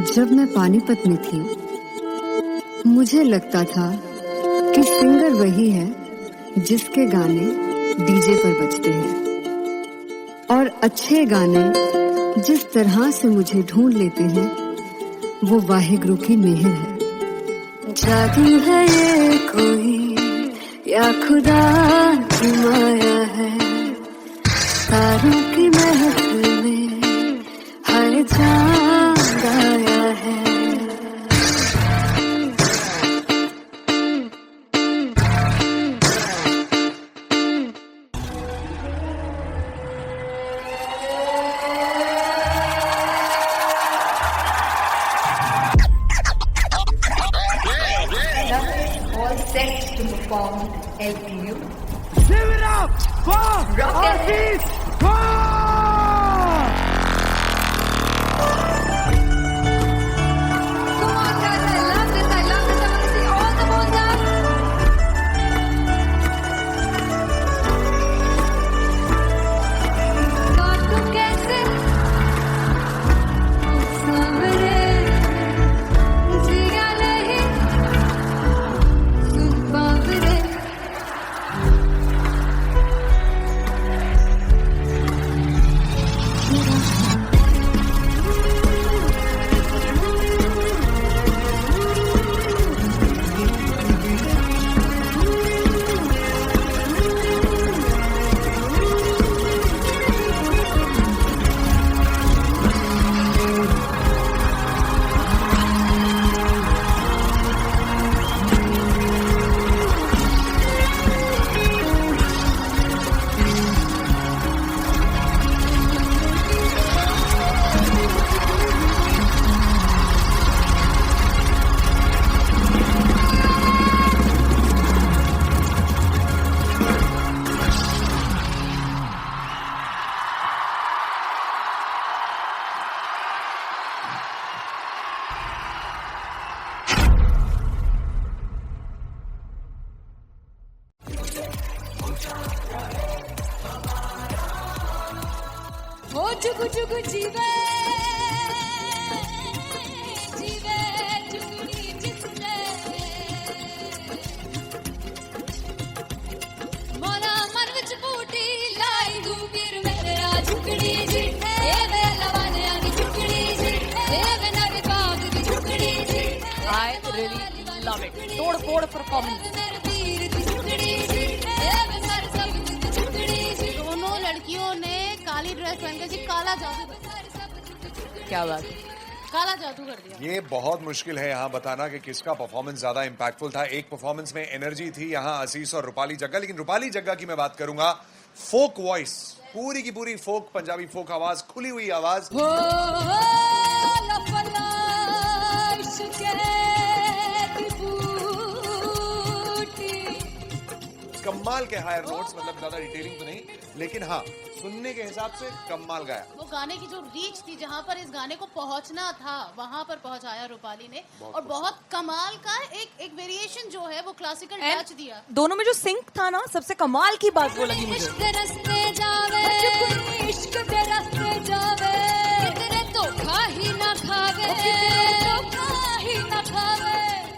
जब मैं पानीपत में थी, मुझे लगता था कि सिंगर वही है जिसके गाने डीजे पर बजते हैं, और अच्छे गाने जिस तरह से मुझे ढूंढ लेते हैं वो वाहिगुरु की मेहर है। जादू है ये कोई या खुदा की माया है, तारों की महफिल में हर चांद आया है। All set to perform LPU. Give it up for Artist Come on guys, I love this, I love this. I want to see all the balls up. काटो कैसे सामने जिया नहीं सुन बाबरे। हो चुकु चुकु जीवे जीवे चुकुनी जिसने मोरा मन विच बूटी लाई गुबीर मेरे आ झुकड़ी जी ए वे लवाने आनी झुकड़ी जी ए वे नवी बाग की झुकड़ी जी। I really love it. तोड़ फोड़ परफॉर्मेंस। मेरे पीर की झुकड़ी जी ए वे सर सब की झुकड़ी जी। दोनों लड़कियों ने काली ड्रेस पहनकर जी काला जादू कर दिया। क्या बात है। काला जादू कर दिया। ये बहुत मुश्किल है यहाँ बताना कि किसका परफॉर्मेंस ज्यादा इंपैक्टफुल था। एक परफॉर्मेंस में एनर्जी थी यहाँ असीस और रूपाली जग्गा, लेकिन रूपाली जग्गा की मैं बात करूंगा फोक वॉइस, पूरी की पूरी फोक, पंजाबी फोक आवाज, खुली हुई आवाज। हो लफला इश्क़ की बूटी। कमाल के हायर नोट्स, मतलब ज्यादा डिटेलिंग तो नहीं, लेकिन हाँ सुनने के हिसाब से कमाल गाया। वो गाने की जो रीच थी, जहाँ पर इस गाने को पहुंचना था वहां पर पहुंचाया रूपाली ने, और बहुत कमाल का एक वेरिएशन जो है वो क्लासिकल टच दिया। दोनों में जो सिंक था ना, सबसे कमाल की बात वो लगी मुझे। इश्क़ रस्ते जावे इश्क़ दे रस्ते जावे, कितने धोखा ही ना खावे, धोखा ही ना खावे।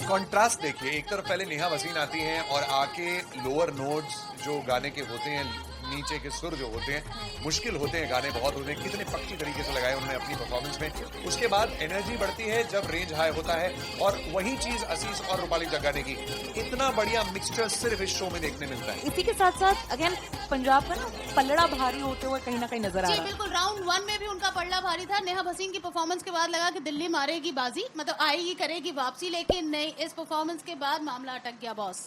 कॉन्ट्रास्ट देखिए, एक तरफ पहले नेहा वसीम आती हैं और आके लोअर नोट्स जो गाने के होते हैं, नीचे के सुर जो होते हैं, मुश्किल होते हैं, गाने बहुत होते हैं, कितने पक्की तरीके से लगाए उन्होंने अपनी परफॉर्मेंस में। उसके बाद एनर्जी बढ़ती है जब रेंज हाई होता है, और वही चीज असीस और रूपाली जग्गा ने की। इतना बढ़िया मिक्सचर सिर्फ इस शो में देखने मिलता है। इसी के साथ साथ अगेन पंजाब का ना पलड़ा भारी होते हुए कहीं ना कहीं नजर आ जी रहा है। बिल्कुल, राउंड 1 में भी उनका पलड़ा भारी था। नेहा भसीन की परफॉर्मेंस के बाद लगा कि दिल्ली मारेगी बाजी, मतलब आएगी करेगी वापसी, लेकिन नहीं, इस परफॉर्मेंस के बाद मामला अटक गया बॉस।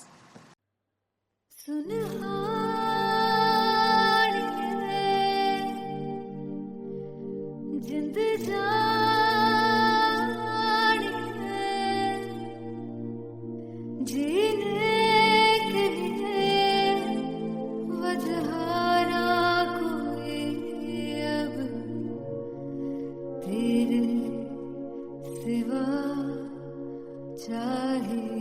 जिंद जान जीने के लिए वजह ना कोई अब तेरे सिवा चाहिए।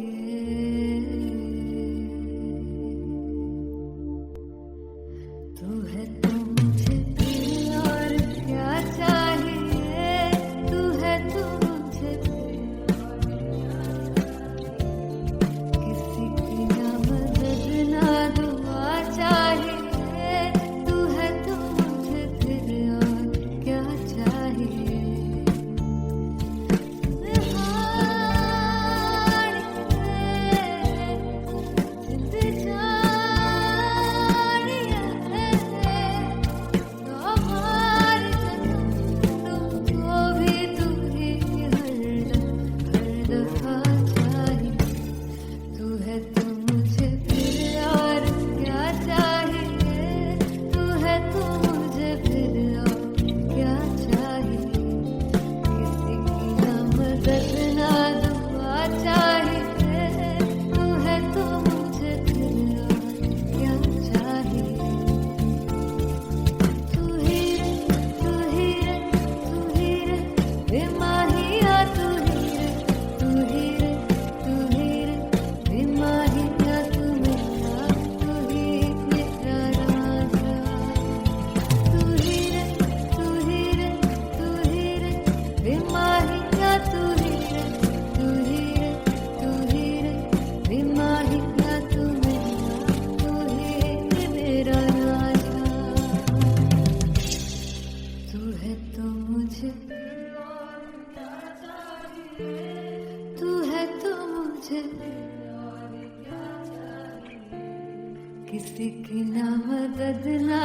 किसी की ना मदद ना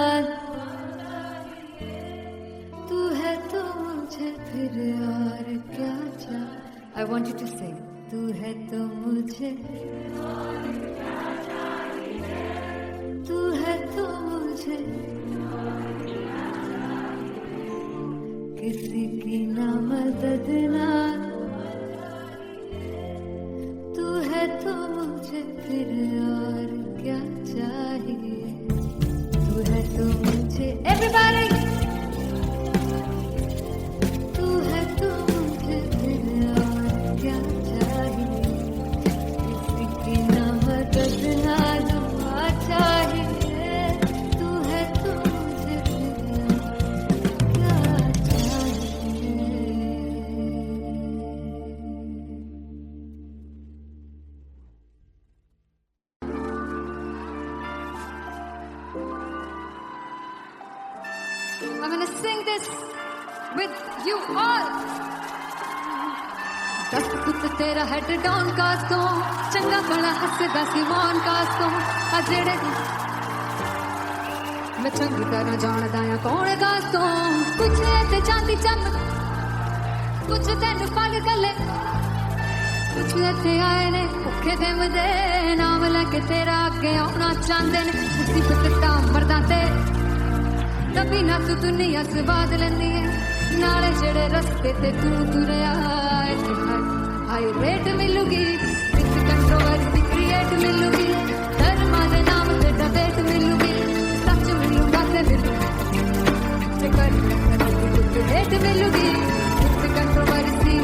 तू है तो मुझे फिर और क्या चाहिए. I want you to sing. तू है तो मुझे तू है तो मुझे किसी की ना मदद ना तू है तो मुझे फिर और क्या चाहिए. तू है तो मुझे everybody तू है तो मुझे फिर और क्या चाहिए. किसी की ना मदद ना दुआ चाहिए. तू है तो मुझे फिर और क्या चाहिए. I'm gonna sing this with you all. दस पुत तेरा हेड डाउन कास तो चंगा बड़ा हसदा सी मान कास तो आ जेड़े मैं चंगी तरह जानदा आ कौन कास तो कुछ ते चांदी चमक कुछ तेन पल गले कुछ इत्थे आए ने भुखे दे मदे नाम लैके तेरा अगे आउणा चाहंदे ने मुसीबत दा मरदा ते तभी ना तू दुनिया स्वाद लेंदी है नाले जेड़े रस्ते ते तू तुरया हाई रेट मिलूगी विद कंट्रोवर्सी क्रिएट मिलूगी धर्मा दे नाम ते डिबेट मिलूगी सच मिलूगा ते कर रेट मिलूगी विद कंट्रोवर्सी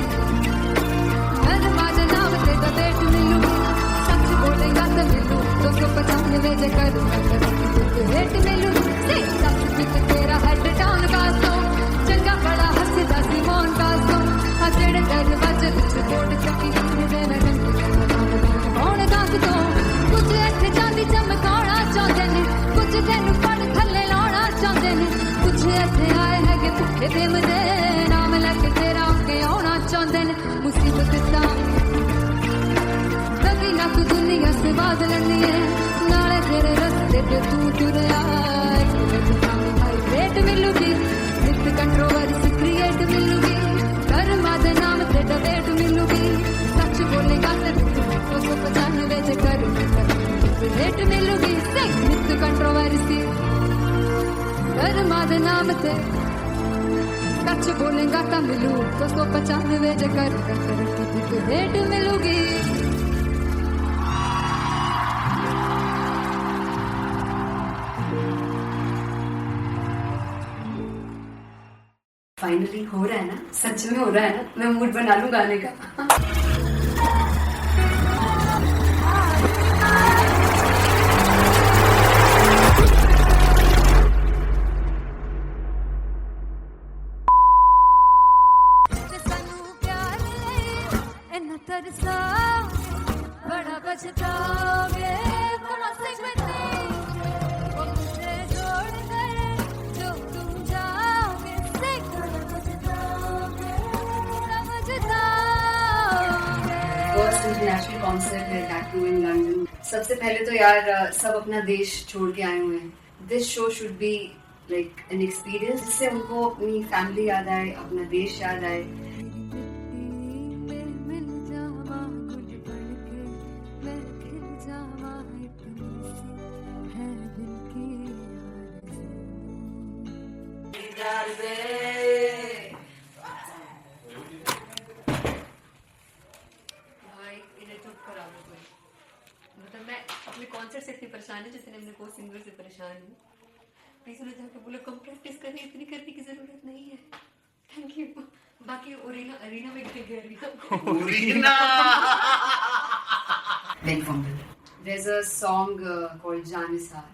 धर्मा दे नाम ते डिबेट मिलूगी सच बोलेगा ते मिलू 295 जे करूंगा रेट मिलूगी सच तेरा हेड डाउन कासो चंगा बड़ा हसदा सी मोन कासो आ जेड़े दरवाजे विच कोट चक्की दे मैं कौन कासो कुछ इत्थे चांदी चमकाउणा चाहंदे ने कुछ तैनू फड़ थल्ले लाउणा चाहंदे ने कुछ इत्थे आए हैगे भुखे दे मदे नाम लैके तेरा अगे आउणा चाहंदे ने मुसीबत दा कभी ना तू दुनिया स्वाद लैंदी है नाले तेरे रस्ते ते तू तुरया रेट मिलूगी विद कंट्रोवर्सी क्रिएट मिलूगी धर्मा दे नाम ते डिबेट मिलूगी सच बोलेगा ते 295 जे करूंगा रेट मिलूगी विद कंट्रोवर्सी धर्मा दे नाम ते सच बोलेगा ता मिलू 295 जे करूंगा रेट मिलूगी. फाइनली हो रहा है ना, सच में हो रहा है ना. मैं मूड बना लूं गाने का. बड़ा बचताओगे बड़ा से इंटरनेशनल कॉन्सर्ट है दैट टू इन लंदन. सबसे पहले तो यार सब अपना देश छोड़ के आए हुए हैं. This show should be like an experience जिससे उनको अपनी फैमिली याद आए, अपना देश याद आए. मतलब मैं अपने कॉन्सर्ट से इतनी परेशान है जितने अपने को सिंगर से परेशान हूँ. प्लीज उन्हें जाके बोलो कम प्रैक्टिस करनी, इतनी करने की जरूरत नहीं है. Thank you. बाकी अरीना में गई arena there's a song called Janisar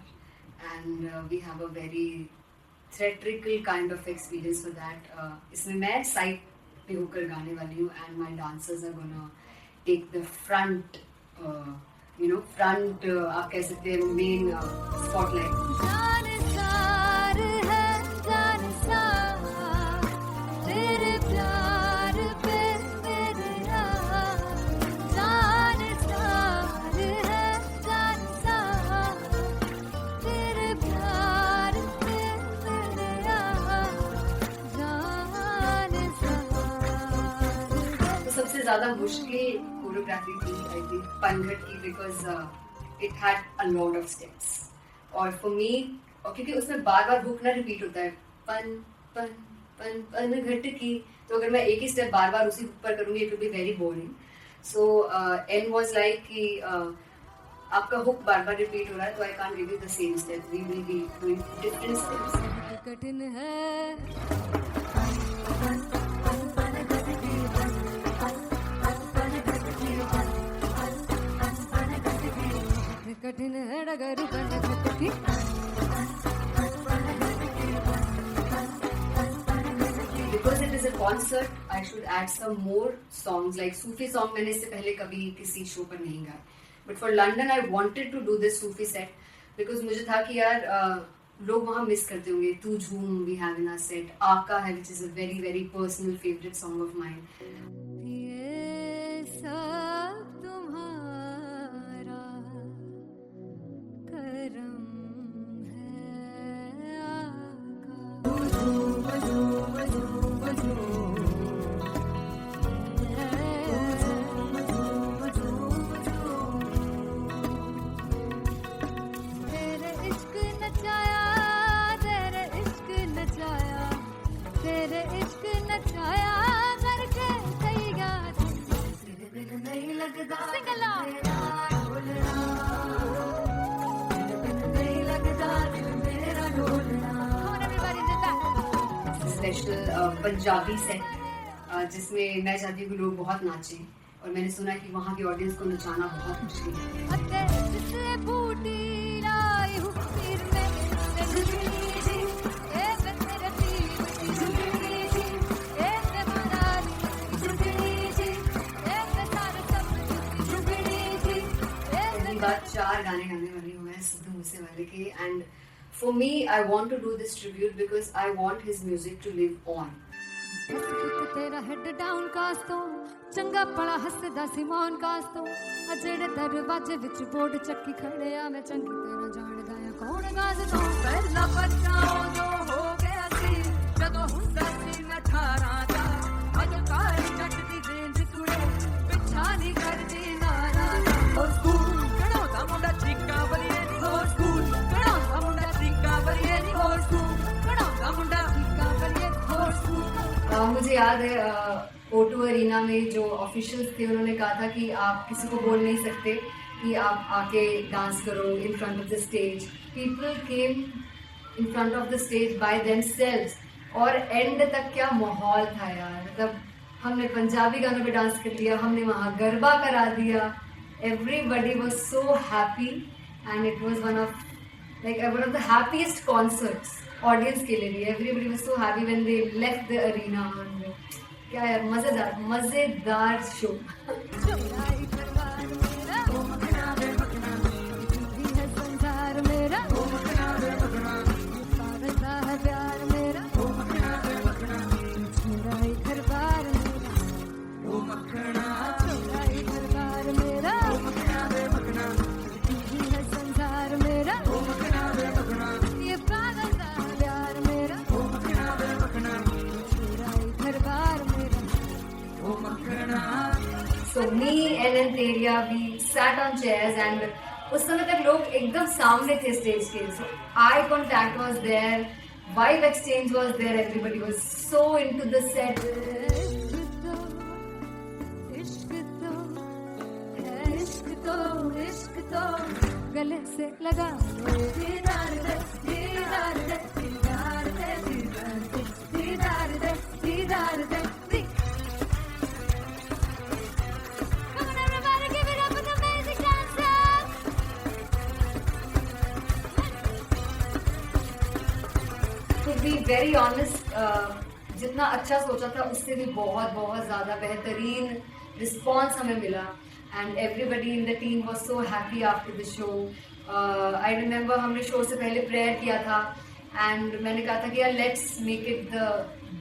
and we have a very theatrical kind of experience for that. इसमें मैं साइड पे होकर गाने वाली हूँ and my dancers are gonna take the front front आप कह सकते हैं मेन स्पॉटलाइट. ज्यादा मुश्किल कोरियोग्राफी थी आई थिंक पनघट की, because it had a lot of steps और फॉर मी, और क्योंकि उसमें बार बार हुक ना रिपीट होता है, पन पन पन पनघट की, तो अगर मैं एक ही स्टेप बार बार उसी हुक पर करूंगी it will be very boring. So an was like कि आपका हुक बार बार रिपीट हो रहा है तो I can't give you the same step, we will be doing different steps. कठिन है कठिन है डगर पनघट की. Because it is a concert, I should add some more songs. Like Sufi song मैंने इससे पहले कभी किसी शो पर नहीं गाया. But for London, I wanted to do this Sufi set because मुझे था कि यार लोग वहाँ मिस करते होंगे. तू झूम we have in our set. आका है which is a very very personal favorite song of mine. ये सब तुम्हारा करम है तेरे इश्क नचाया, तेरे इश्क नचाया, तेरे इश्क नचाया करके सैया तेरे बिन नहीं लगदा सिंगला तेरे बिन नहीं लगदा दिल मेरा ढोलना. Come on everybody, do that. Special Punjabi set जिसमें मैं चाहती हूँ कि लोग बहुत नाचें और मैंने सुना कि वहाँ की ऑडियंस को नचाना बहुत मुश्किल है. अते जिससे बूटी लाई हूँ पीर में झुकनी जी, ए मेरे पीर की झुकनी जी, ए मेरा झुकनी जी, ए मेरा सब झुकनी जी, ए पहली बार 4 गाने गाने वाली हूँ मैं सिद्धू मूसेवाले के. And for me I want to do this tribute because I want his music to live on. तेरा हेड डाउन कास तो चंगा पड़ा हसदा सिमोन कास तो अजेड़े दरवाजे विच बोर्ड चक्की खड़े आ मैं चंगी तरह जानदा आ कौन गाज तो पहला बच्चा जो हो गया सी जदों हुंदा सी मैं 18 दा अज काली जट दी रेंज कुड़े पिछा नहीं करदी नारा हो स्कूल कड़ोदा मुंडा चीका बलिए नी हो स्कूल कड़ोदा मुंडा चीका बलिए नी हो स्कूल कड़ोदा मुंडा चीका बलिए हो स्कूल. मुझे याद है O2 अरीना में जो ऑफिशियल्स थे उन्होंने कहा था कि आप किसी को बोल नहीं सकते कि आप आके डांस करो in front of the stage. People came in front of the stage by themselves और एंड तक क्या माहौल था यार. मतलब हमने पंजाबी गानों पे डांस कर लिया, हमने वहाँ गरबा करा दिया. Everybody was so happy and it was one of the happiest concerts audience के लिए भी. Everybody was so happy when they left the arena. क्या यार मजेदार शो. चौराई परिवार मेरा ओ मखना वे मखना भी है संसार मेरा ओ मखना वे मखना सारसा है प्यार मेरा ओ मखना वे मखना चौराई परिवार मेरा ओ मखना चौराई परिवार मेरा ओ मखना वे मखना भी है संसार मेरा ओ मखना वे मखना ये पागल सा प्यार मेरा ओ मखना वे मखना चौराई परिवार मेरा. So me and Anteria, we sat on chairs and उस समय तक लोग एकदम सामने थे स्टेज के. So eye contact was there, vibe exchange was there, everybody was so into the set. इश्क तो गले से लगा दीदार दे दीदार दे दीदार दे दीदार दे दीदार दे. Come on everybody, give it up for the amazing dancers. To be very honest, जितना अच्छा सोचा था उससे भी बहुत ज़्यादा बेहतरीन रिस्पॉन्स हमें मिला. And everybody in the team was so happy after the show. I remember हमने शो से पहले प्रेयर किया था एंड मैंने कहा था कि यार let's make it the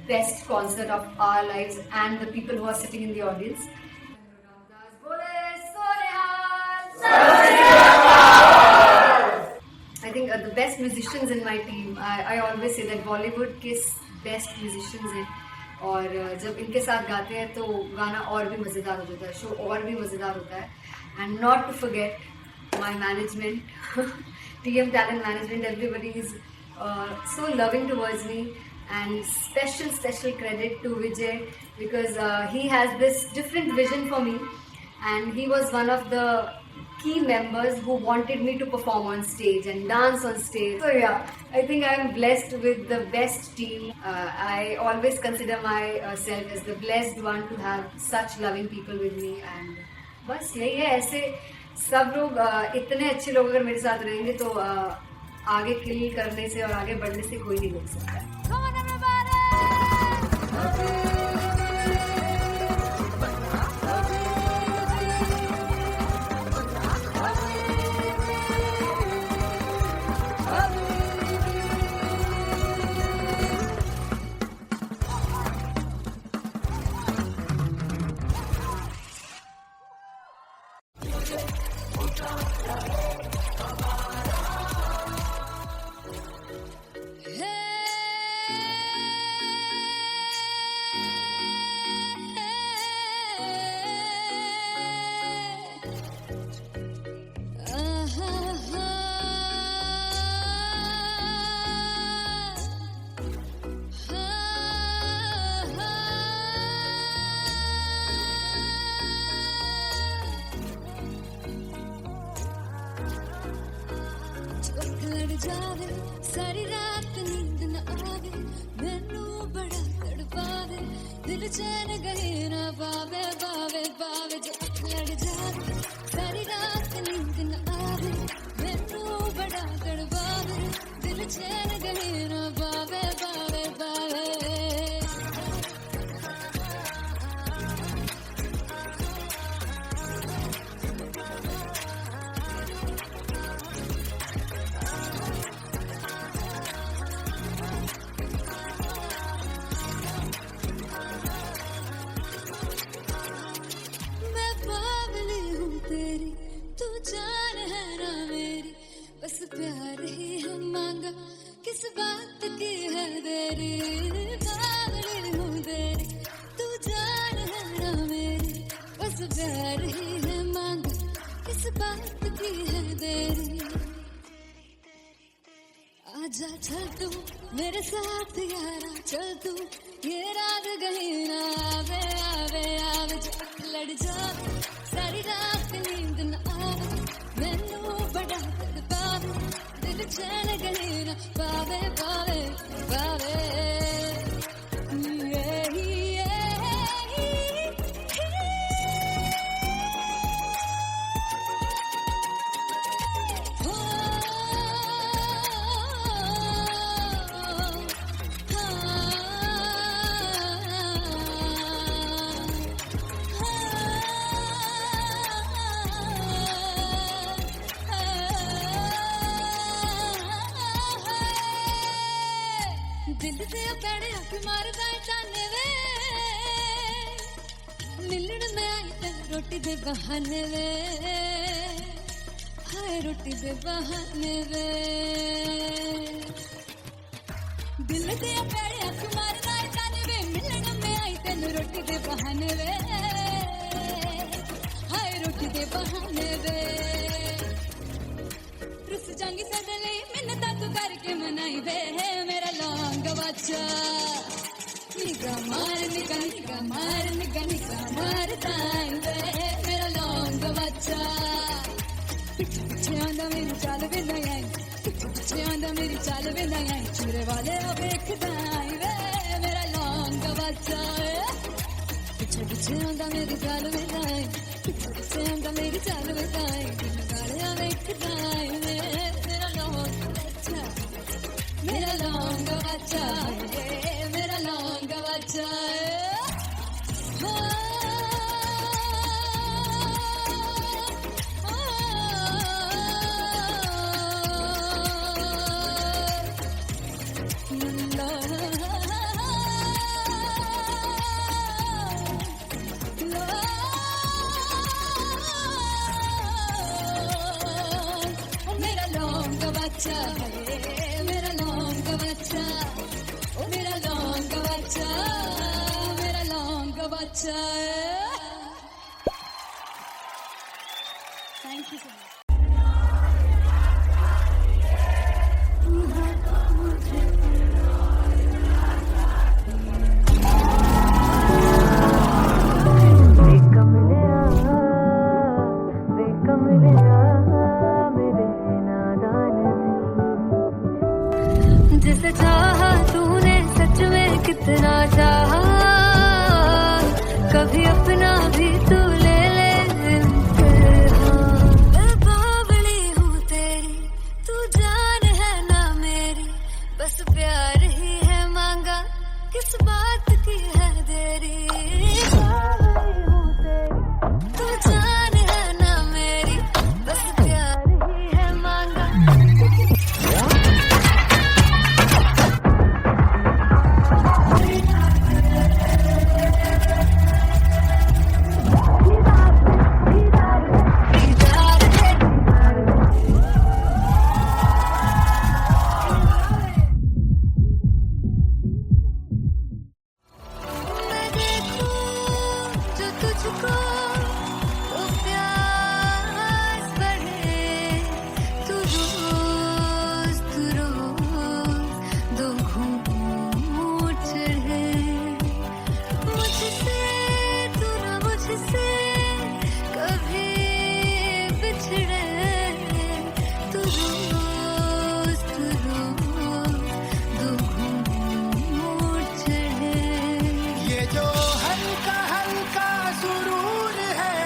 best concert of our lives and the people who are sitting in the audience. I think the best musicians in my team. I always say that Bollywood के best musicians हैं और जब इनके साथ गाते हैं तो गाना और भी मज़ेदार हो जाता है, शो और भी मज़ेदार होता है. And not to forget my management, TM Talent Management, everybody is so loving towards me. And special credit to Vijay because he has this different vision for me, and he was one of the key members who wanted me to perform on stage and dance on stage. So yeah, I think I am blessed with the best team. I always consider myself as the blessed one to have such loving people with me. And बस यही है, ऐसे सब लोग इतने अच्छे लोग अगर मेरे साथ रहेंगे तो आगे किल करने से और आगे बढ़ने से कोई नहीं रोक सकता है. Come on, everybody! जावे सारी रात नींद न आवे, मैनू बड़ा तड़पावे, दिल चैन गए ना पावे पावे पावे. जो लड़ जावे सारी रात नींद न आवे, मैनू बड़ा तड़पावे, दिल चैन गए ना पावे पावे पावे. बस प्यार ही हम मांगा, किस बात की है देरी, बावली हूँ तेरी, तू जान है ना मेरी. बस प्यार ही है मांगा, किस बात की है देरी. आजा चल तू मेरे साथ यारा, चल तू ये रात गई ना आवे आवे आवे. जो लड़ जावे सारी रात नींद न आवे, मैनू बड़ा तड़पावे, दिल चैन गए ना पावे पावे पावे. दिल से पैड़े हक मारदा ताने वे, मिलन में आई तेन रोटी दे बहाने वे, हाय रोटी दे बहाने वे. दिल से पैड़े हक मारदा ताने वे, मिलन में आई तेन रोटी दे बहाने वे, हाय रोटी दे बहाने वे. रुस जांगी सदले मिन्नता तू करके मनाई वे, मेरा लौंग बच्चा. निगा मार निगा निगा मार निगा निगा मार ताई वे, मेरा लौंग बच्चा. पिछे पिछे आंदा मेरी चाल वे नहीं आई, पिछे पिछे आंदा मेरी चाल वे नहीं आई, चूरे वाले ओ देखदा आई वे, मेरा लौंग बच्चा. पिछे पिछे आंदा मेरी चाल वे नहीं आई, पिछे पिछे आंदा मेरी चाल वे नहीं आई, दिन वाले ओ देखदा आई वे, मेरा लौंग बच्चा, मेरा लौंग बच्चा, मेरा लौंग बच्चा. मेरा लौंग थैंक यू सो मच। जिसे चाहा तूने सच में कितना चाहा, कभी अपना भी तू ले ले इम्तिहान। मैं बावली हूँ तेरी, तू जान है ना मेरी, बस प्यार ही है मांगा, किस बात की है देरी। बावली हूँ तेरी, तू जान है ना मेरी, बस प्यार ही है मांगा। मैं देखूं जो तुझको तो प्यास बढ़े, तू रोज दो घूंट चढ़े। मुझसे तू ना मुझसे कभी बिछड़े, तू रोज दो घूंट चढ़े। ये जो हल्का हल्का सुरूर है,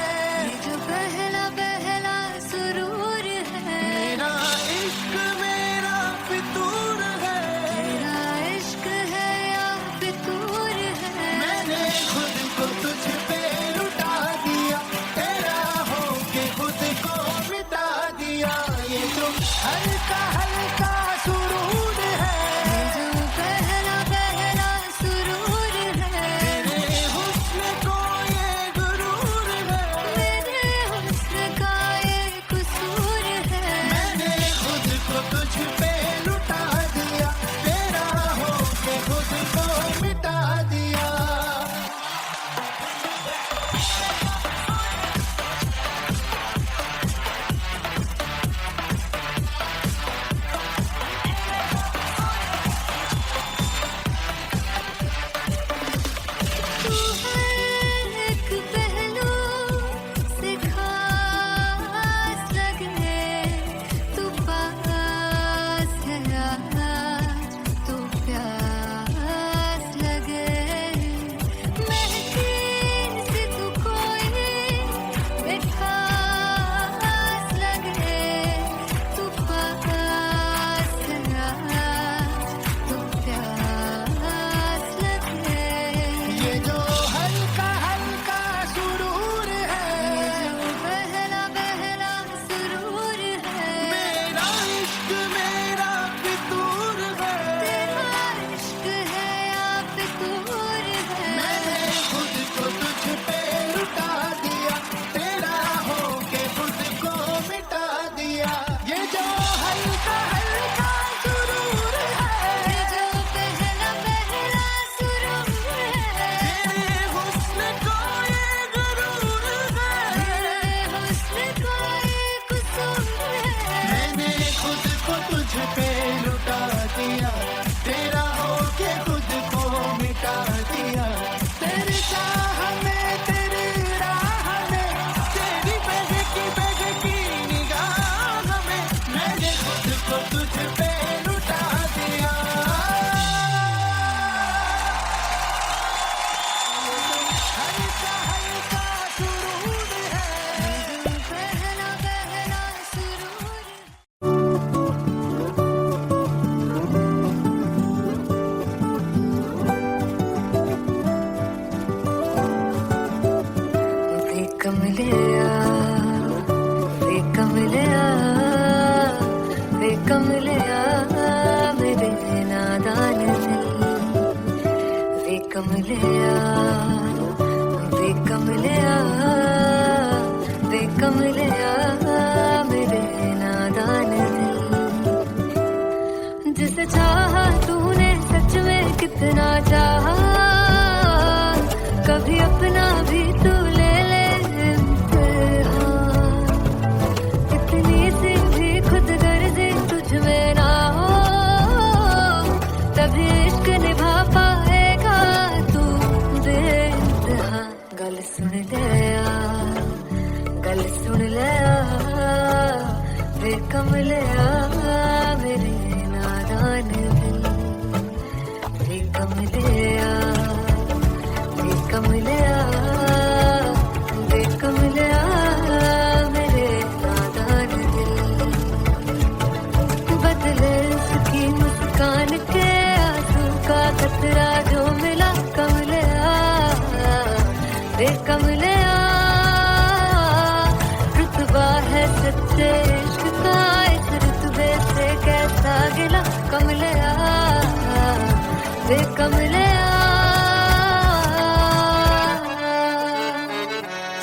ये जो पहला पहला सुरूर है, मेरा इश्क मेरा फितूर है। तेरा इश्क है या फितूर है। मैंने खुद को तुझ पे लुटा दिया, तेरा होके खुद को मिटा दिया। ये जो हल्का हल्का सुरूर है, ये जो पहला पहला सुरूर है, तेरे हुस्न को ये गुरूर है। मेरे हुस्न का ये कसूर है। मैंने खुद को तुझ पे लुटा दिया, तेरा होके खुद को मिटा दिया। तू है एक पहलू से खास लगे, तू पास है आज तो प्यास लगे। महकी से तू कोई मिठास लगे, तू पास है आज तो प्यास लगे। ये जो हल्का हल्का सुरूर है, जो पहला पहला सुरूर है, मेरा इश्क मेरा फितूर है। तेरा इश्क है या फितूर है। मैंने खुद को तुझ पे लुटा दिया, तेरा होके खुद को मिटा दिया। ये जो हल्का हल्का सुरूर है, ये जो पहला पहला सुरूर है, तेरे हुस्न को ये गुरूर है। तेरे हुस्न का ये कसूर है। मैंने खुद को तुझ पे लुटा दिया, तेरा होके खुद को मिटा दिया। तेरी चाह में तेरी राह में, तेरी बहकी निगाह में, मैंने खुद को तुझ पे लुटा दिया। हल्का हल्का सुरूर है, जो पहला पहला सुरूर है। वे कमलिया, वे कमलिया, वे कमलिया, मेरे नादान दिल। वे कमलिया, वे कमलिया, वे कमलिया, मेरे नादान दिल। जिसे चाहा तूने सच में कितना चाहा, कभी अपना कमलिया वे कमलिया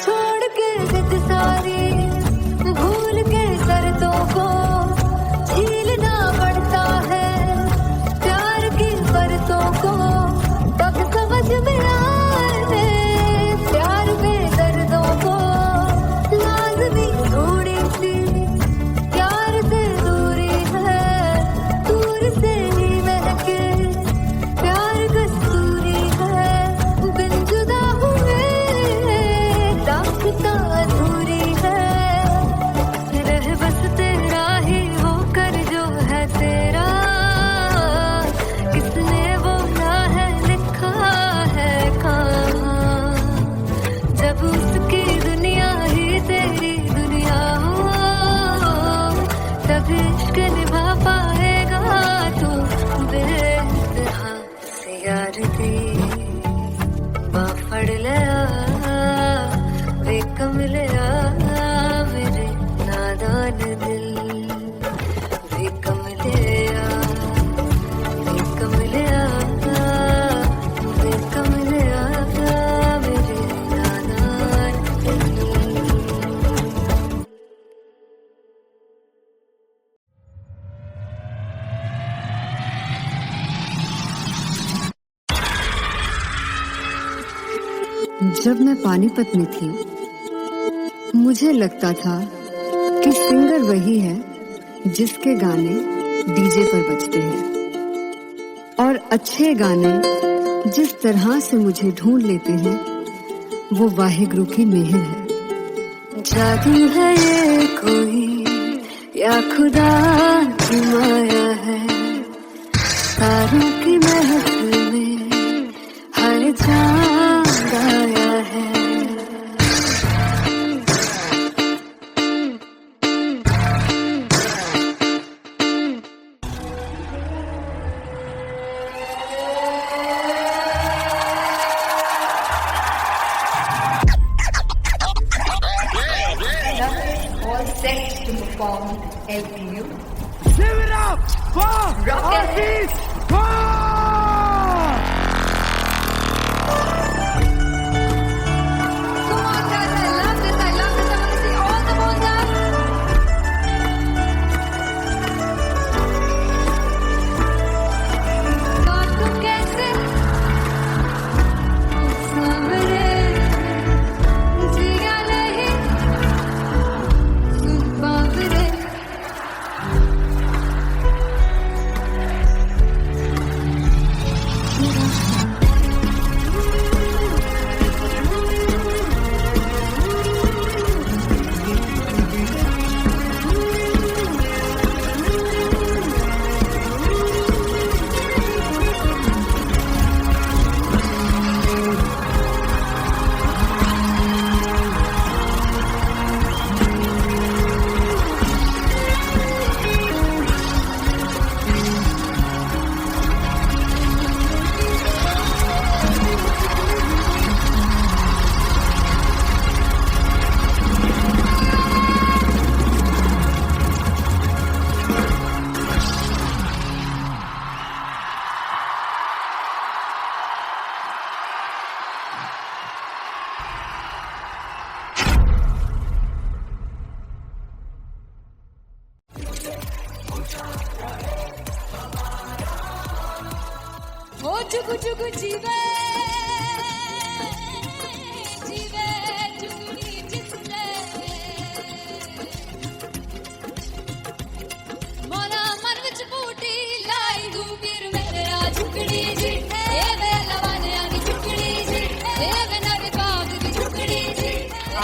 छोड़ के जिद सारी भूल के शर्तों को झीलना पड़ता है प्यार की शर्तों को तब समझ में आए प्यार में दर्दों को लाजमी थोड़ी सी प्यार से दूरी है दूर से ही महके प्यार कस्तूरी है बिन जुदा हुए दास्तां अधूरी है रह बस तेरा ही होकर जो है तेरा किसने बोला है लिखा है कहाँ जब उसकी दुनिया ही तेरी दुनिया हो तब इश्क निभा पाएगा तू बेइंतहा से यार दी बाफड़ लिया वे कमलिया मेरे नादान दिल वे कमलिया वे कमलिया वे कमलिया मेरे नादान दिल जब मैं पानीपत में थी मुझे लगता था कि सिंगर वही है जिसके गाने डीजे पर बजते हैं और अच्छे गाने जिस तरह से मुझे ढूंढ लेते हैं वो वाहिगुरु की मेहर है जादू है ये कोई या खुदा की माया है तारों की महफिल में हर चांद आया है all set to perform LPU. Give it up for Artist Come on guys, I love this, I want to see all the balls up. God को कैसे सामने जिया नहीं सुन बाबरे ओ चुगु चुगु जीवे जीवे चुगुनी जिसने मोरा मन विच बूटी लाई हूँ वीर मेरा झुकड़ी जी ए वे लवाने आगी झुकड़ी जी ए वे नर बाग की झुकड़ी जी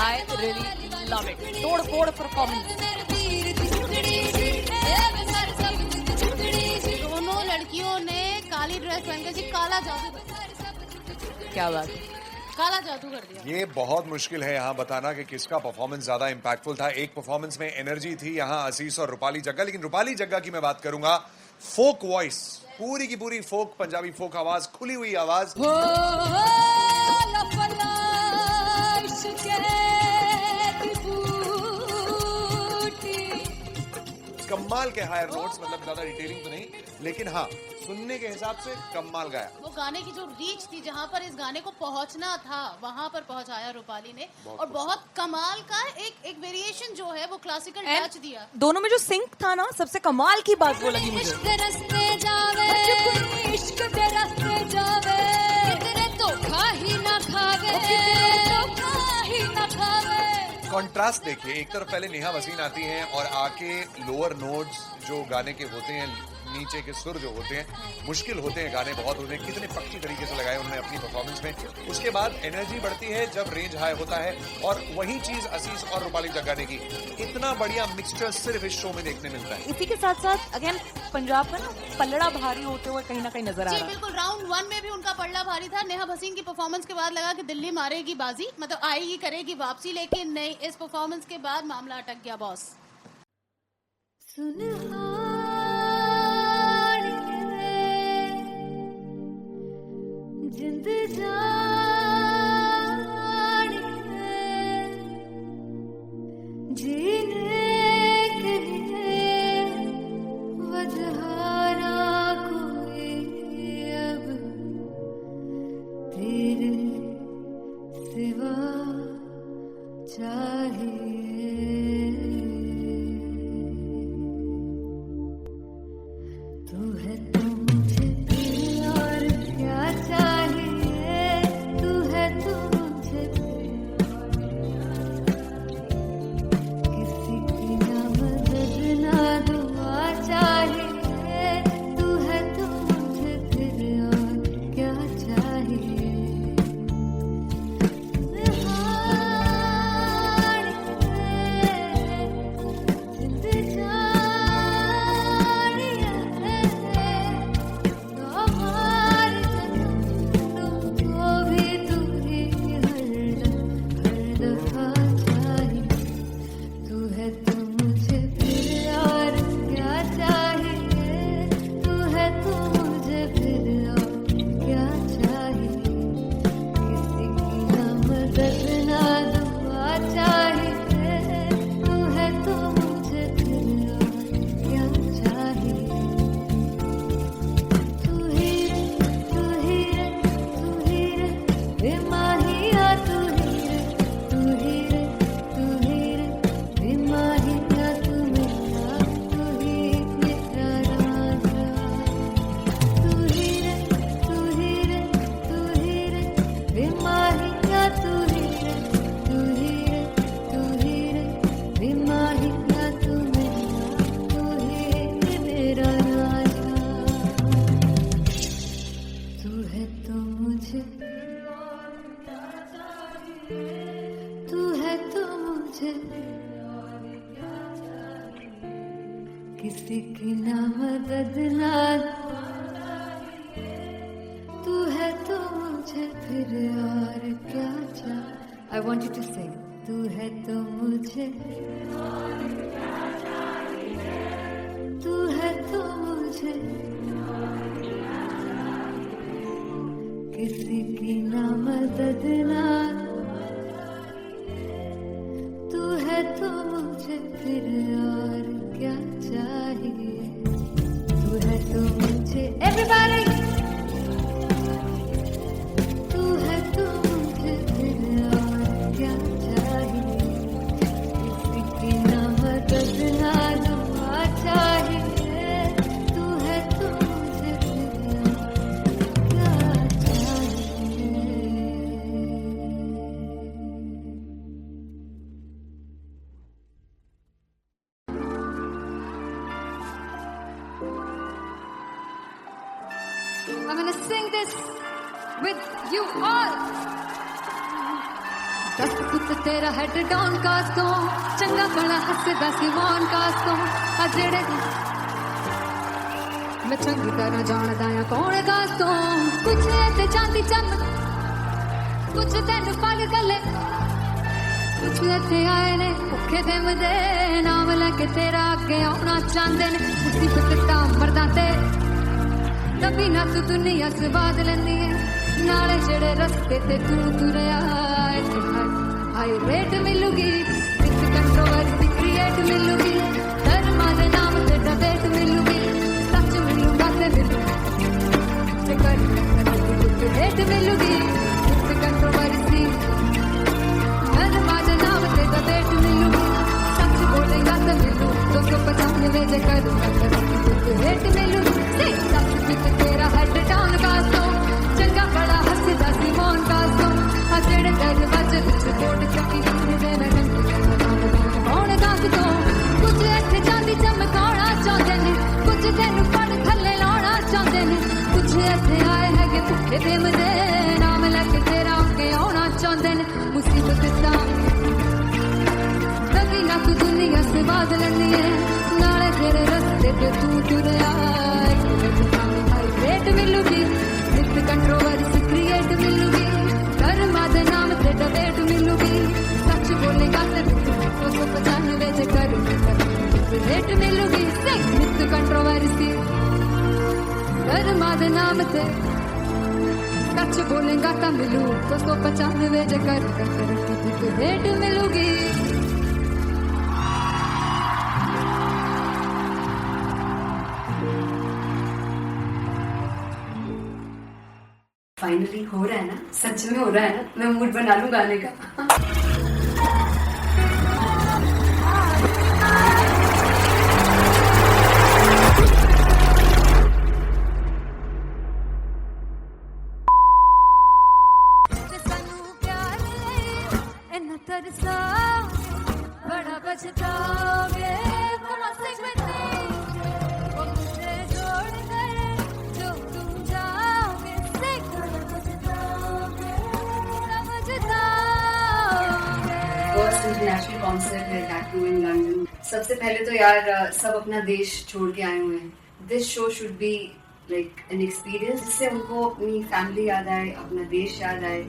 I really love it. तोड़ फोड़ परफॉर्मेंस। मेरे वीर की झुकड़ी जी ए वे सर सब की झुकड़ी जी दोनों लड़कियों ने काली ड्रेस पहनकर जी काला जादू कर क्या बात है। काला जादू कर दिया। ये बहुत मुश्किल है यहाँ बताना कि किसका परफॉर्मेंस ज्यादा इंपैक्टफुल था। एक परफॉर्मेंस में एनर्जी थी यहाँ असीस और रूपाली जग्गा, लेकिन रूपाली जग्गा की मैं बात करूंगा फोक वॉइस, पूरी की पूरी फोक, पंजाबी फोक आवाज, खुली हुई आवाज। हो लफला इश्क़ की बूटी कमाल के हायर नोट्स, मतलब ज्यादा डिटेलिंग तो नहीं, लेकिन हाँ सुनने के हिसाब से कमाल गाया। वो गाने की जो रीच थी, जहाँ पर इस गाने को पहुंचना था वहां पर पहुंचाया रूपाली ने, और बहुत कमाल का एक वेरिएशन जो है वो क्लासिकल टच दिया। दोनों में जो सिंक था ना, सबसे कमाल की बात वो लगी मुझे। इश्क दे रस्ते जावे, इश्क दे रस्ते जावे, कितने धोखा ही ना खावे, धोखा ही ना खावे। कॉन्ट्रास्ट देखिए, एक तरफ पहले नेहा वसीन आती हैं और आके लोअर नोट्स जो गाने के होते हैं, नीचे के सुर जो होते हैं, मुश्किल होते हैं, गाने बहुत होते हैं, कितने पक्की तरीके से लगाए उन्होंने अपनी परफॉर्मेंस में। उसके बाद एनर्जी बढ़ती है जब रेंज हाई होता है, और वही चीज असीस और रूपाली जगाने की, इतना बढ़िया मिक्सचर सिर्फ इस शो में देखने मिलता है। इसी के साथ साथ अगेन पंजाब का ना पलड़ा भारी होते हुए कहीं ना कहीं नजर आ जी रहा है। बिल्कुल, राउंड 1 में भी उनका पलड़ा भारी था। नेहा भसीन की परफॉर्मेंस के बाद लगा कि दिल्ली मारेगी बाजी, मतलब आएगी, करेगी वापसी, लेकिन नहीं, इस परफॉर्मेंस के बाद मामला अटक गया बॉस। जिंद जान जीने के लिए वजहारा कोई अब तेरे सिवा चाहिए। तू है तो मुझे दिल और क्या चाहिए, तू है तो मुझे किसी की ना मदद ना दुआ चाहिए, तू है तो मुझे फिर और क्या चाहिए। किसी की ना मदद ना, तू है तो मुझे फिर और क्या चाहिए। I want you to sing. तू है तो मुझे, तू है तो मुझे किसी की ना मदद ना, तू है तो मुझे फिर और क्या चाहिए। तू है तो मुझे, एवरीबॉडी, तू है तो मुझे फिर और क्या चाहिए। किसी की ना मदद ना दुआ चाहिए, तू है तो मुझे फिर और क्या चाहिए। I'm gonna sing this with you all. दस पुत तेरा हेड डाउन कास तो चंगा बड़ा हसदा सिमोन कास तो अजड़े मैं चंगी तरह जानदा आ कौन कास तो कुछ ते चांदी चम कुछ तेन पग गले कुछ इत्थे आए ने भुखे दे मदे नाम लैके तेरा अगे आउणा चाहंदे ने मुसीबत ता मरदा ते तभी ना तू दुनिया स्वाद लेंदी है नाले जेड़े रस्ते ते तू तुरया हाई रेट मिलूगी विद कंट्रोवर्सी क्रिएट मिलूगी धर्मा दे नाम ते ते मुझे नाम लैके तेरा के आना चाहते ने मुसीबत दा कभी ना तू दुनिया से बात लेनी है नाले तेरे रस्ते पे तू तुरया रेट मिलूगी विद कंट्रोवर्सी क्रिएट मिलूगी कर्मा दे नाम ते डिबेट मिलूगी सच बोलेगा ते 295 जे कर रेट मिलूगी विद कंट्रोवर्सी कर्मा दे नाम ते सच बोलेगा तो मिलू 295 जे कर रेट मिलूगी फाइनली हो रहा है ना, सच में हो रहा है ना, मैं मूड बना लूं गाने का। तरसा बड़ा पछताओगे वो मुझे छोड़ गए जो तुम जाओगे फर्स्ट इंटरनेशनल कॉन्सर्ट है टैटू इन लंदन। सबसे पहले तो यार सब अपना देश छोड़ के आए हुए हैं। This show should be like an experience जिससे उनको अपनी फैमिली याद आए, अपना देश याद आए।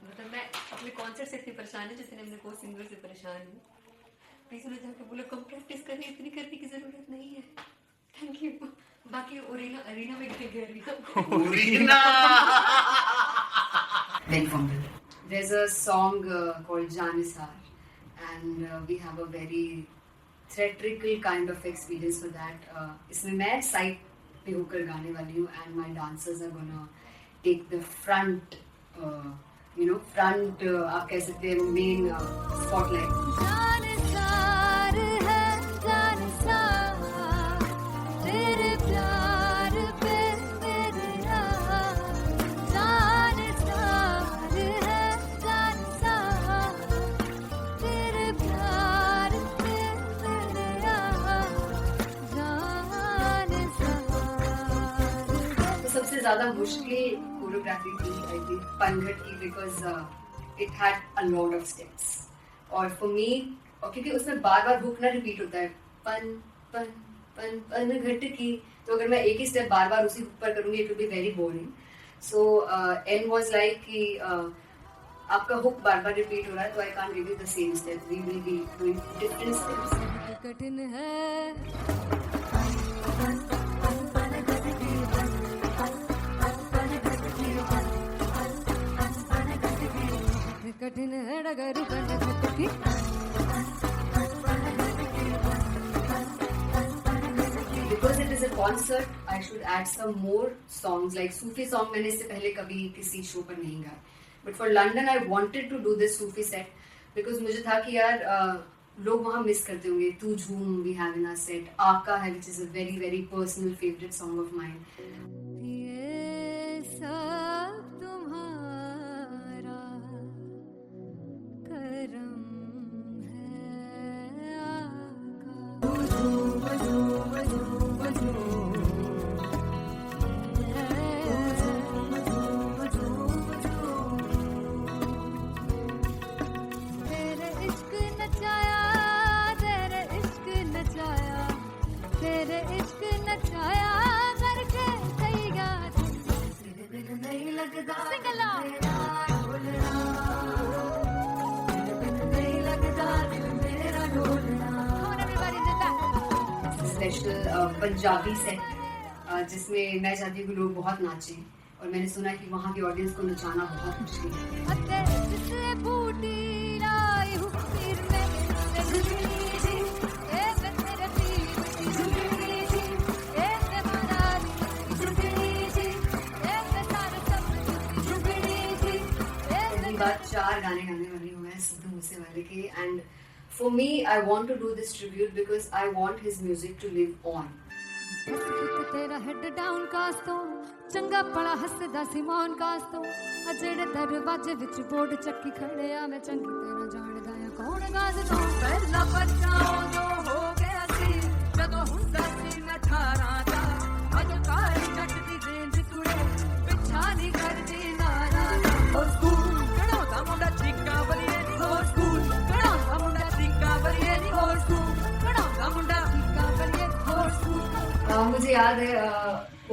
मतलब मैं अपने कॉन्सर्ट से इतनी परेशान है जितने अपने को सिंगर से परेशान हूँ। प्लीज उन्हें जाके बोलो कम प्रैक्टिस करनी, इतनी करने की जरूरत नहीं है। Thank you. बाकी अरीना में गए Very fumble. There's a song called Janisar and we have a very theatrical kind of experience for that. इसमें मैं साइड पे होकर गाने वाली हूँ and my dancers are gonna take the front, front आप कह सकते हैं main spotlight. जानसार है जानसार तेरे प्यार पे मेरे जानसार है जानसार तेरे प्यार पे मेरे जानसार। तो सबसे ज्यादा मुश्किल कोरियोग्राफी थी आई थिंक पनघट की, because it had a lot of steps और फॉर मी, और क्योंकि उसमें बार बार हुक ना रिपीट होता है पन पन पन पनघट की, तो अगर मैं एक ही स्टेप बार बार उसी हुक पर करूंगी it will be very boring. So an was like कि आपका हुक बार बार रिपीट हो रहा है तो I can't give you the same step, we will be doing different steps. कठिन है कठिन है डगर की Because it is a concert, I should add some more songs like Sufi song. मैंने इससे पहले कभी किसी शो पर नहीं गाया, but for London I wanted to do this Sufi set because मुझे था कि यार लोग वहाँ मिस करते होंगे। तू झूम we have in our set, आका है which is a very very personal favorite song of mine. ये सब तुम्हारा करम है तेरे इश्क नचाया करके तैयार नहीं लगता सिंगला स्पेशल पंजाबी सेट जिसमें मैं चाहती हूँ कि लोग बहुत नाचें, और मैंने सुना कि वहाँ की ऑडियंस को नचाना बहुत मुश्किल है। पहली बार 4 गाने गाने वाली हूँ मैं सिद्धू मूसेवाले के, and For me, I want to do this tribute because I want his music to live on. ਬਸ ਪੁੱਤ ਤੇਰਾ ਹੈਡ ਡਾਊਨ ਕਾਸ ਤੋਂ ਚੰਗਾ ਪਲਾ ਹੱਸਦਾ ਸੀ ਮੌਨ ਕਾਸ ਤੋਂ ਆ ਜਿਹੜੇ ਦਰਵਾਜ਼ੇ ਵਿੱਚ ਬੋਰਡ ਚੱਕੀ ਖੜੇ ਆ ਮੈਂ ਚੰਗੀ ਤਰ੍ਹਾਂ ਜਾਣਦਾ ਆ ਕੌਣ ਗਾਜ਼ ਤੋਂ ਪਹਿਲਾ ਬੱਚਾ ਉਦੋਂ ਹੋ ਗਿਆ ਸੀ ਜਦੋਂ ਹੁੰਦਾ ਸੀ ਮੈਂ 18 ਦਾ ਅੱਜ ਕਾਲੀ ਕੱਟਦੀ ਰੇਂਜ ਕੁੜੇ ਪਿੱਛਾ ਨਹੀਂ ਕਰਦੀ ਨਾਰਾ ਹੋਰ ਸਕੂਲ ਕਢਾਉਂਦਾ ਮੁੰਡਾ ਚੀਕਾਂ ਬਲੀਏ ਨੀ ਹੋਰ ਸਕੂਲ ਕਢਾਉਂਦਾ ਮੁੰਡਾ ਚੀਕਾਂ ਬਲੀਏ ਨੀ ਹੋਰ ਸਕੂਲ ਕਢਾਉਂਦਾ ਮੁੰਡਾ ਚੀਕਾਂ ਬਲੀਏ ਹੋਰ ਸਕੂਲ मुझे याद है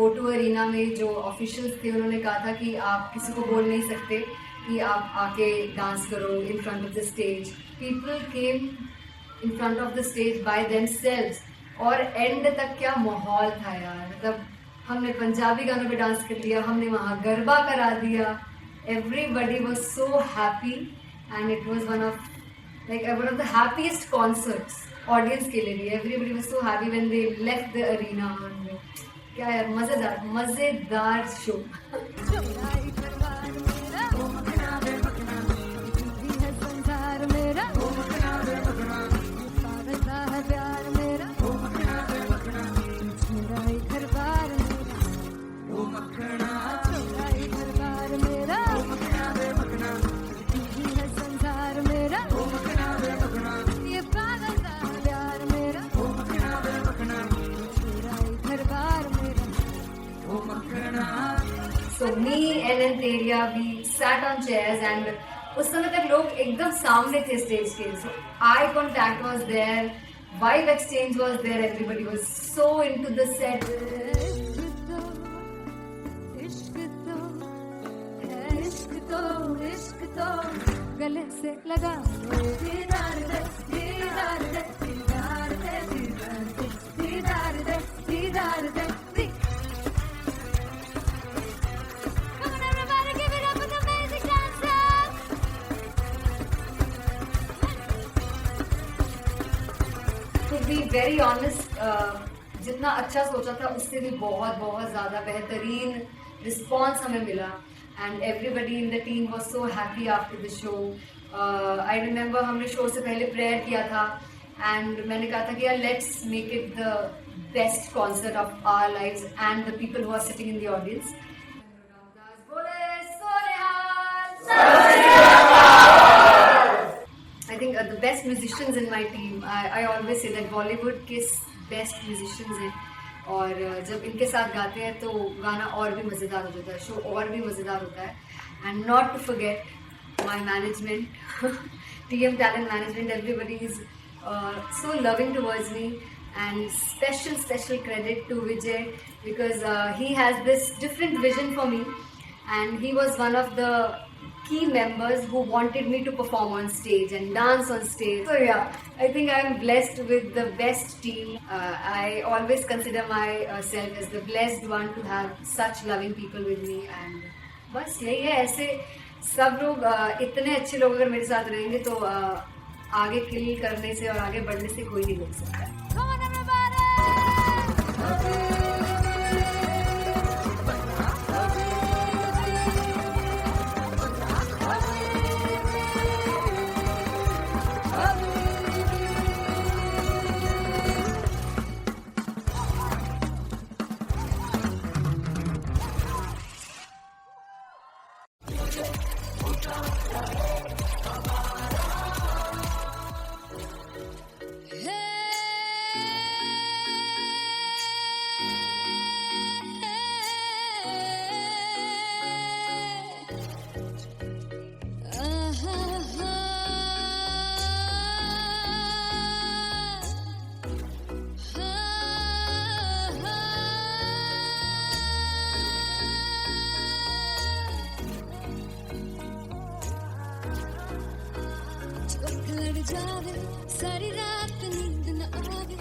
O2 अरीना में जो ऑफिशियल्स थे उन्होंने कहा था कि आप किसी को बोल नहीं सकते कि आप आके डांस करो in front of the stage. People came in front of the stage by themselves और एंड तक क्या माहौल था यार. मतलब हमने पंजाबी गानों पे डांस कर लिया, हमने वहाँ गरबा करा दिया. Everybody was so happy and it was one of the happiest concerts audience के लिए भी. Everybody was so happy when they left the arena. क्या यार मजेदार शो. चौराई परिवार मेरा ओ मखना दे मखना भी है संसार मेरा ओ मखना दे मखना सारदा है प्यार मेरा ओ मखना दे मखना चौराई परिवार मेरा ओ मखना चौराई परिवार मेरा ओ मखना दे मखना भी है संसार मेरा ओ मखना दे मखना ये पागल सा प्यार मेरा ओ मखना दे मखना चौराई परिवार मेरा ओ मखना. So me and Anteria, we sat on chairs and उस समय तक लोग एकदम सामने थे स्टेज के. So eye contact was there, vibe exchange was there, everybody was so into the set. इश्क तो गले से लगा दीदार दे दीदार दे दीदार दे दीदार दे दीदार दे. Come on everybody, give it up for the amazing dancers. To be very honest, जितना अच्छा सोचा था उससे भी बहुत ज़्यादा बेहतरीन रिस्पॉन्स हमें मिला. And everybody in the team was so happy after the show. I remember हमने शो से पहले प्रेयर किया था and मैंने कहा था कि यार let's make it the best concert of our lives and the people who are sitting in the audience. I think the best musicians in my team. I always say that Bollywood के best musicians हैं. और जब इनके साथ गाते हैं तो गाना और भी मज़ेदार हो जाता है, शो और भी मज़ेदार होता है. And not to forget my management, TM Talent Management. Everybody is so loving towards me, and special credit to Vijay because he has this different vision for me, and he was one of the key members who wanted me to perform on stage and dance on stage. So yeah, I think I'm blessed with the best team. I always consider myself as the blessed one to have such loving people with me. And बस यही है. ऐसे सब लोग इतने अच्छे लोग अगर मेरे साथ रहेंगे तो आगे किल करने से और आगे बढ़ने से कोई नहीं रोक सकता. Come on everybody. जावे सारी रात नींद न आवे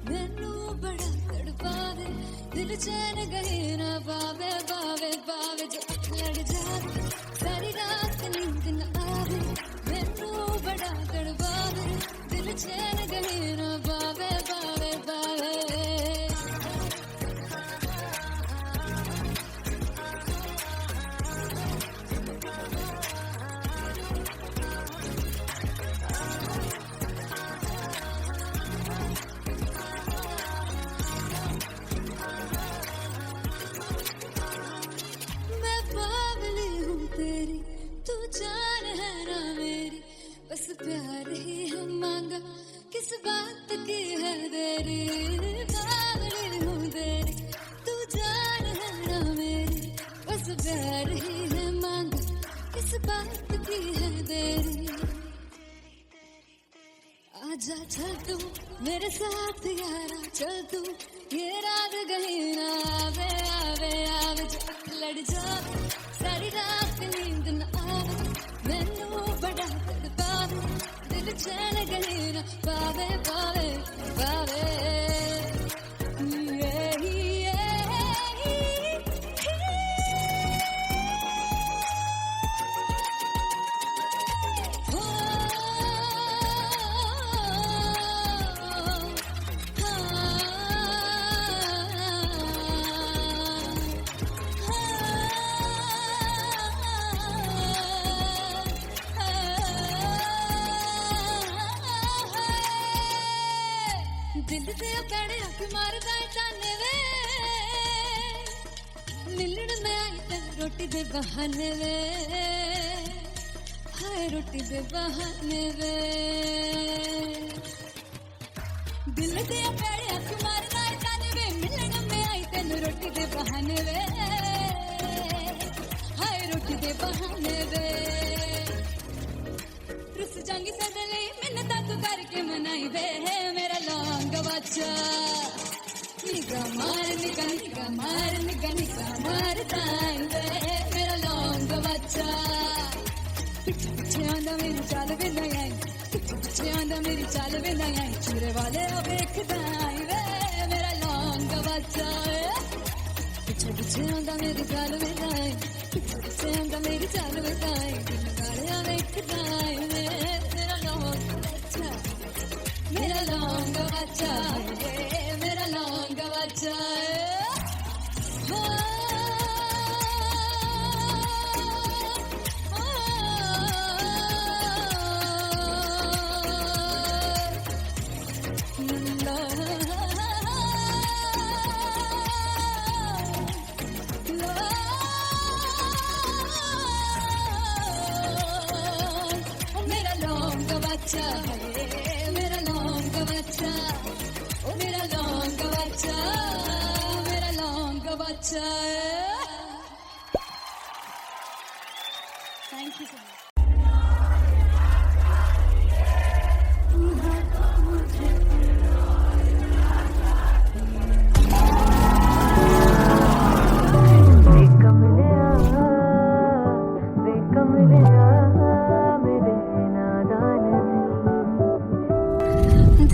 मैनू बड़ा तड़पावे दिल चैन गए ना पावे पावे पावे जो लड़ जावे सारी रात नींद न आवे मैनू बड़ा तड़पावे दिल चैन गए ना पावे पावे पावे. तेरी, बावली हूँ तेरी, तू जान है ना मेरी, बस प्यार ही है मांगा, किस बात की है देरी। आजा चल तू मेरे साथ यारा, चल तू ये रात कहीं ना आवे, आवे आवे जा लड़ जावे, सारी रात नींद न आवे, मैनू बड़ा तड़पावे, दिल चैन कहीं ना पावे, पावे पावे। दिल से पैड़े हक मारदा ताने वे, मिलन में आई तेन रोटी दे बहाने वे, हाय रोटी दे बहाने वे। दिल से पैड़े हक मारदा ताने वे, मिलन में आई तेन रोटी दे बहाने वे, हाय रोटी दे बहाने वे। रुस जांगी सदले मिन्नता तू करके मनाई वे, मेरा लौंग बच्चा निगा मार निगा निगा मार निगा निगा मार ताई वे, मेरा लौंग बच्चा पीछे पीछे आंदा मेरी चाल वे नहीं आई, पीछे पीछे आंदा मेरी चाल वे नहीं आई, चूरे वाले वेखदा आई वे, मेरा लौंग बच्चा पीछे पीछे आंदा मेरी चाल वे नहीं आई, पीछे पीछे आंदा मेरी चाल वे नहीं आई, दिल गालियां वेखदा आई वे, मेरा लौंग बच्चा, मेरा लौंग बच्चा, मेरा लौंग बच्चा। मेरा लौंग बच्चा, मेरा लौंग बच्चा, ओ मेरा लौंग बच्चा, मेरा लौंग बच्चा। Thank you so much.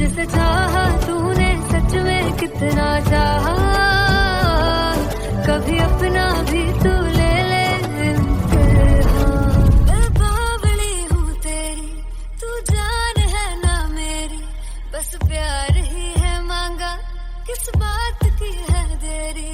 जिसे चाहा तूने सच में कितना चाहा, कभी अपना भी तू ले ले इम्तिहान। मैं बावली हूँ तेरी, तू जान है ना मेरी, बस प्यार ही है मांगा, किस बात की है देरी।